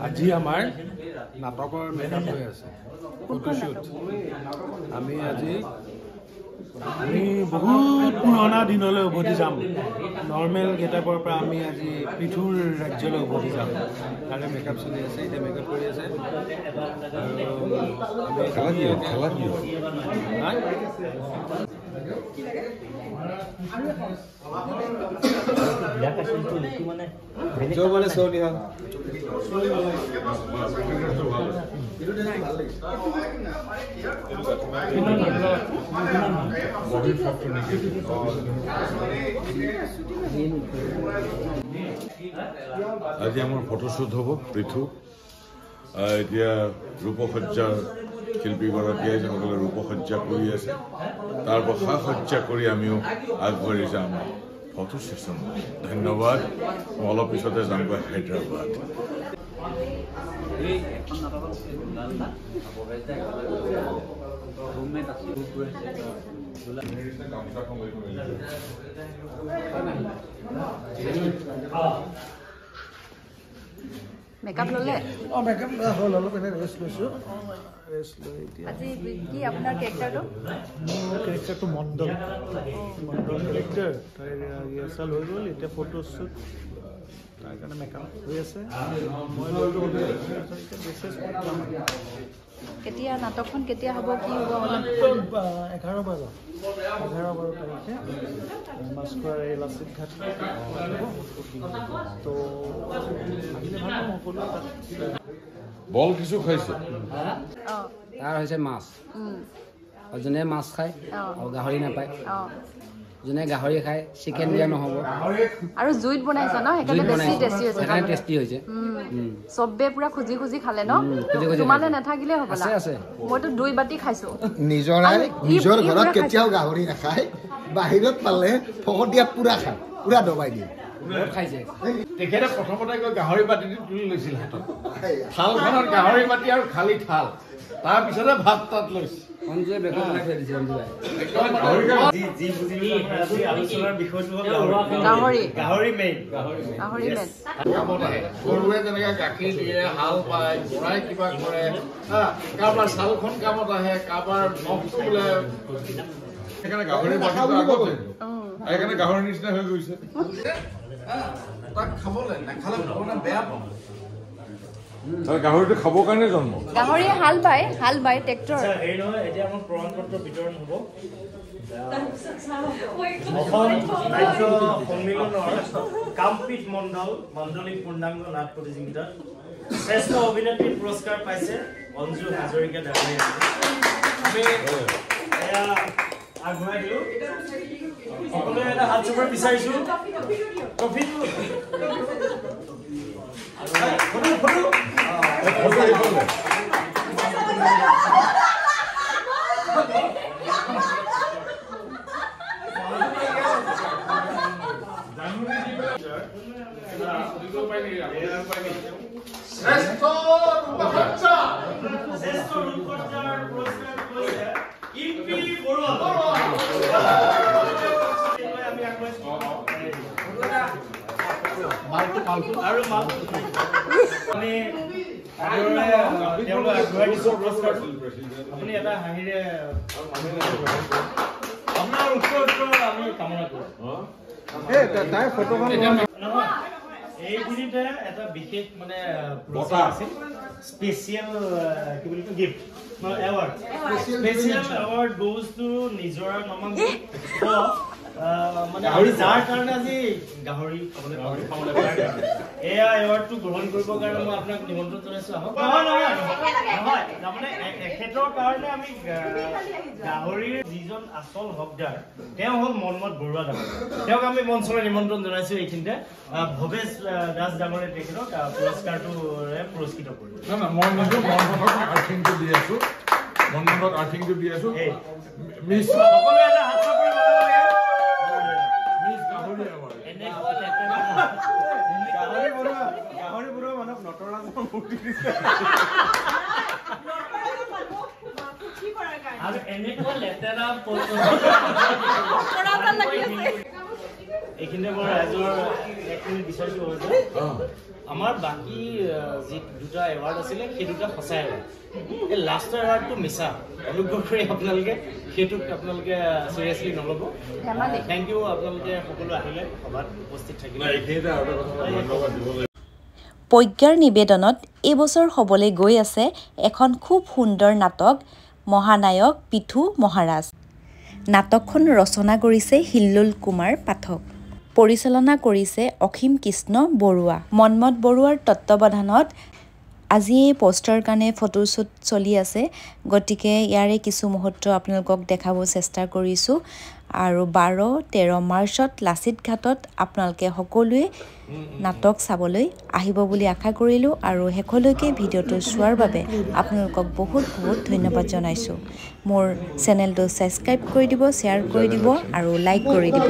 আজি আমাৰ নাটকৰ মেকআপ হৈ আছে ফটোশ্বুট আমি বহুত পুৰণা দিনলৈ উভতি যাম নৰ্মেল গেটআপৰ পৰা আমি আজি পৃথুৰ ৰাজ্যলৈ উভতি যাম তাৰে মেকআপ চলি আছে এতিয়া মেকআপ কৰি আছে আজি আমাৰ ফটোশ্বুট হব পৃথু এতিয়া ৰূপসজ্জাৰ শিল্পীগৰাকীয়ে যিসকলে ৰূপসজ্জা কৰি আছে তাৰ পৰা সজ্জা কৰি আমিও আগবাঢ়ি যাম ফটো সেশন ধন্যবাদ অলপ পিছতে যাম হায়দৰাবাদ মেকআপ ললে মেকআপ হল অলপ এনে ৰেষ্ট লৈছো আজি কি আপোনাৰ কেৰেক্টাৰটো কেৰেক্টাৰটো মণ্ডল কেৰেক্টাৰ তাই ৰিহাৰ্চেল হৈ গ'ল এতিয়া ফটোশ্বুট তাৰ কাৰণে মেকআপ হৈ আছে মই কেতিয়া নাটকখন কেতিয়া হ'ব কি হ'ব 11 তাৰিখে মাস্কোৱাৰ এই লাচিত ঘাট তো আহিলে ভাল সকলো বল কিছু খাইছে তাৰ হৈছে মাছ যোনে মাছ খায় আৰু গাহৰি নাপায় যোনে গাহৰি খায় চিকেন দিয়া নহ'ব আৰু জুইত বনাইছে ন সেইকাৰণে বেছি টেষ্টি হৈছে সেইকাৰণে টেষ্টি হৈছে চবে পুৰা খুজি খুজি খালে ন তোমালে নাথাকিলে হ'ব আছে আছে মইতো 2 বাটি খাইছো নিজৰ ঘৰত কেতিয়াও গাহৰি নাখায় বাহিৰত পালে ফকটিয়াত পুৰা খায় পুৰা দবাই দিয়ে খাইছে তেখেতে প্ৰথমতে গৈ গাহৰি বাতিটো তুলি লৈছিল হাতত থালখনত গাহৰি বাতি আৰু খালী থাল তাৰপিছতে ভাত তাত লৈছে সঞ্জয়ে বেকত বনাই থৈ দিছে আলোচনাৰ বিষয়টো হ'ল গাহৰি মেইন গৰুৱে যেনেকৈ গাখীৰ দিয়ে হাল পায় গৰাই কিবা কৰে কাৰোবাৰ ছালখন কামত আহে কাৰোবাৰ নখটো বোলে সেইকাৰণে গাহৰি বাতিটো আগতে সেইকাৰণে গাহৰি নিচিনা হৈ গৈছে তাক খাবলৈ নাখালে বেয়া পাওঁ গাহৰিটো খাবৰ কাৰণে জন্ম গাহৰিয়ে হাল বাই ট্ৰেক্টৰ এই নহয় এতিয়া আমাৰ প্ৰমাণপত্ৰ বিতৰণ হ'ব সন্মিলনৰ কামপীঠ মণ্ডলী পূৰ্ণাংগ নাট প্ৰতিযোগিতাত শ্ৰেষ্ঠ অভিনেত্ৰী পুৰস্কাৰ পাইছে অঞ্জু হাজৰিকা ডাঙৰীয়া আমি এয়া আগবঢ়াই দিলোঁ সকলোৱে এটা হাত চুবৰ বিচাৰিছোঁ ট্ৰফিটো আৰু আমি আপুনি এটা হাঁহিৰে আপোনাৰ উত্তৰ আমি কামনা কৰোঁ এইখিনিতে এটা বিশেষ মানে স্পেচিয়েল কি বুলি কয় gift award special award goes to নিজৰা নমন মানে আমি যাৰ কাৰণে আজি গাহৰি এয়া এৱাৰ্ডটো গ্ৰহণ কৰিবৰ কাৰণে মই আপোনাক নিমন্ত্ৰণ জনাইছো আহক নহয় তাৰমানে এখেতৰ কাৰণে আমি গাহৰিৰ যিজন আচল হকদাৰ তেওঁ হ'ল মন্মথ বৰুৱা ডাঙৰীয়া তেওঁক আমি মঞ্চলৈ নিমন্ত্ৰণ জনাইছো এইখিনিতে ভৱেশ দাস ডাঙৰীয়া তেখেতক পুৰস্কাৰটোৰে পুৰস্কৃত কৰিম মই নিজে মন্মথক আৰ্থিংটো দি আছো মিছ সকলোৱে এটা হাত চাপৰি গাহৰি বৰুৱা মানুহক নটৰাজৰ মূৰ্তি দিছে এনেকুৱা লেতেৰা এইখিনিতে মই ৰাইজৰ 1 মিনিট বিচাৰিছোঁ আমাৰ বাকী যি দুটা এৱাৰ্ড আছিলে সেই দুটা সঁচাই এৱাৰ্ড এই লাষ্টৰ এৱাৰ্ডটো মিছা অনুগ্ৰহ কৰি আপোনালোকে সেইটোক আপোনালোকে চিৰিয়াছলি নল'ব থেংক ইউ আপোনালোকে সকলো আহিলে সভাত উপস্থিত থাকিলে প্ৰজ্ঞাৰ নিবেদনত এইবছৰ হ'বলৈ গৈ আছে এখন খুব সুন্দৰ নাটক মহানায়ক পিথু মহাৰাজ নাটকখন ৰচনা কৰিছে হিল্লোল কুমাৰ পাঠক পৰিচালনা কৰিছে অসীম কৃষ্ণ বৰুৱা মনমত বৰুৱাৰ তত্ত্বাৱধানত আজি এই পোষ্টাৰ কাৰণে ফটোশ্বুট চলি আছে গতিকে ইয়াৰে কিছু মুহূৰ্ত আপোনালোকক দেখাব চেষ্টা কৰিছোঁ আৰু 12-13 মাৰ্চত লাচিত ঘাটত আপোনালোকে সকলোৱে নাটক চাবলৈ আহিব বুলি আশা কৰিলোঁ আৰু শেষলৈকে ভিডিঅ'টো চোৱাৰ বাবে আপোনালোকক বহুত বহুত ধন্যবাদ জনাইছোঁ মোৰ চেনেলটো ছাবস্ক্ৰাইব কৰি দিব শ্বেয়াৰ কৰি দিব আৰু লাইক কৰি দিব